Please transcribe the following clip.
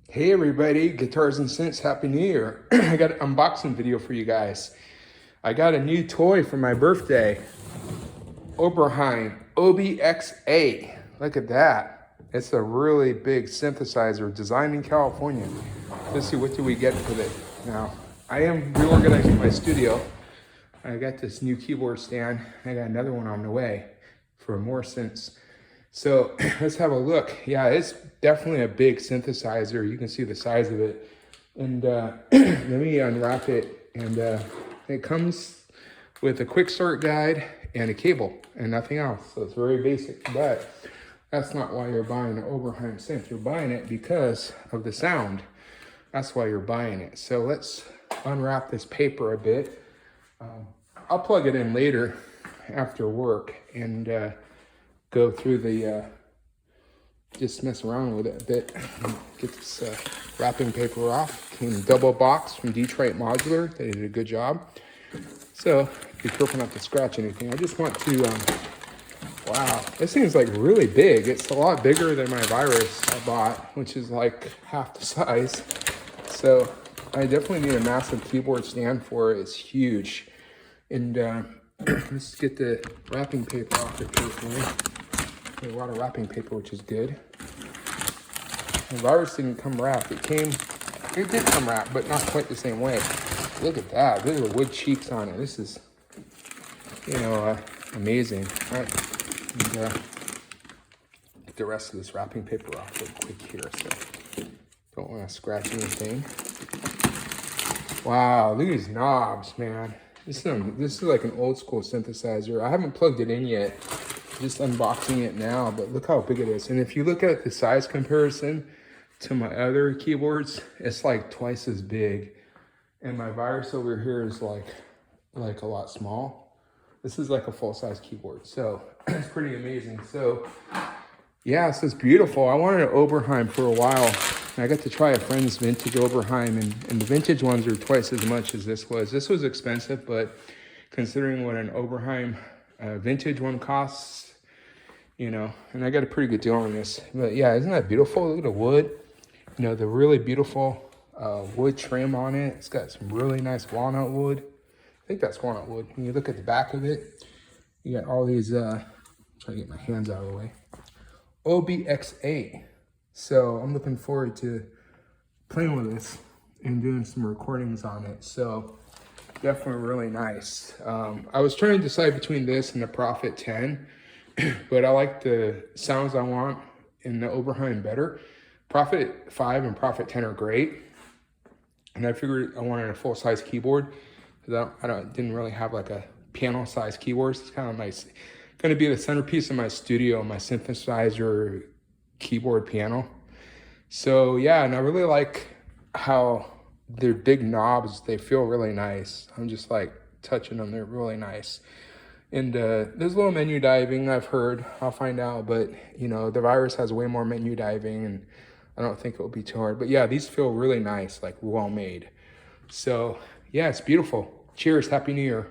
Hey everybody, Guitars and Synths, Happy New Year. I got an unboxing video for you guys. I got a new toy for my birthday. Oberheim OB-X8. Look at that. It's a really big synthesizer designed in California. Let's see, what do we get with it? Now, I am reorganizing my studio. I got this new keyboard stand. I got another one on the way for more synths. So let's have a look. Yeah, it's definitely a big synthesizer. You can see the size of it. And let me unwrap it. And it comes with a quick start guide and a cable and nothing else. So it's very basic, but that's not why you're buying an Oberheim synth. You're buying it because of the sound. That's why you're buying it. So let's unwrap this paper a bit. I'll plug it in later after work and go through the, just mess around with it a bit. Get this wrapping paper off. Came double box from Detroit Modular. They did a good job. So be careful not to scratch anything. I just want to, wow, this thing's like really big. It's a lot bigger than my Virus I bought, which is like half the size. So I definitely need a massive keyboard stand for it. It's huge. And let's get the wrapping paper off it carefully. A lot of wrapping paper, which is good. The Virus didn't come wrapped. It did come wrapped, but not quite the same way. Look at that. There's a wood cheeks on it. This is, you know, amazing. All right. And, get the rest of this wrapping paper off real quick here, so don't want to scratch anything. Wow, look at these knobs, man. This is like an old school synthesizer. I haven't plugged it in yet. Just unboxing it now, but look how big it is. And if you look at the size comparison to my other keyboards, it's like twice as big. And my Virus over here is like a lot small. This is like a full-size keyboard, so it's pretty amazing. So yeah, so it's beautiful. I wanted an Oberheim for a while. I got to try a friend's vintage Oberheim, and the vintage ones are twice as much as this was. This was expensive, but considering what an Oberheim vintage one costs, you know, and I got a pretty good deal on this. But yeah, isn't that beautiful? Look at the wood, you know, the really beautiful wood trim on it. It's got some really nice walnut wood. I think that's walnut wood. When you look at the back of it, you got all these, try to get my hands out of the way, OB-X8. So I'm looking forward to playing with this and doing some recordings on it. So definitely really nice. I was trying to decide between this and the Prophet 10, but I like the sounds I want in the Oberheim better. Prophet 5 and Prophet 10 are great. And I figured I wanted a full-size keyboard because didn't really have like a piano-sized keyboard. It's kind of nice. Going to be the centerpiece of my studio, my synthesizer, keyboard, piano. So yeah, and I really like how they're big knobs. They feel really nice. I'm just like touching them. They're really nice. And there's a little menu diving, I've heard. I'll find out. But, you know, the Virus has way more menu diving, and I don't think it will be too hard. But yeah, these feel really nice, like well made. So yeah, it's beautiful. Cheers. Happy New Year.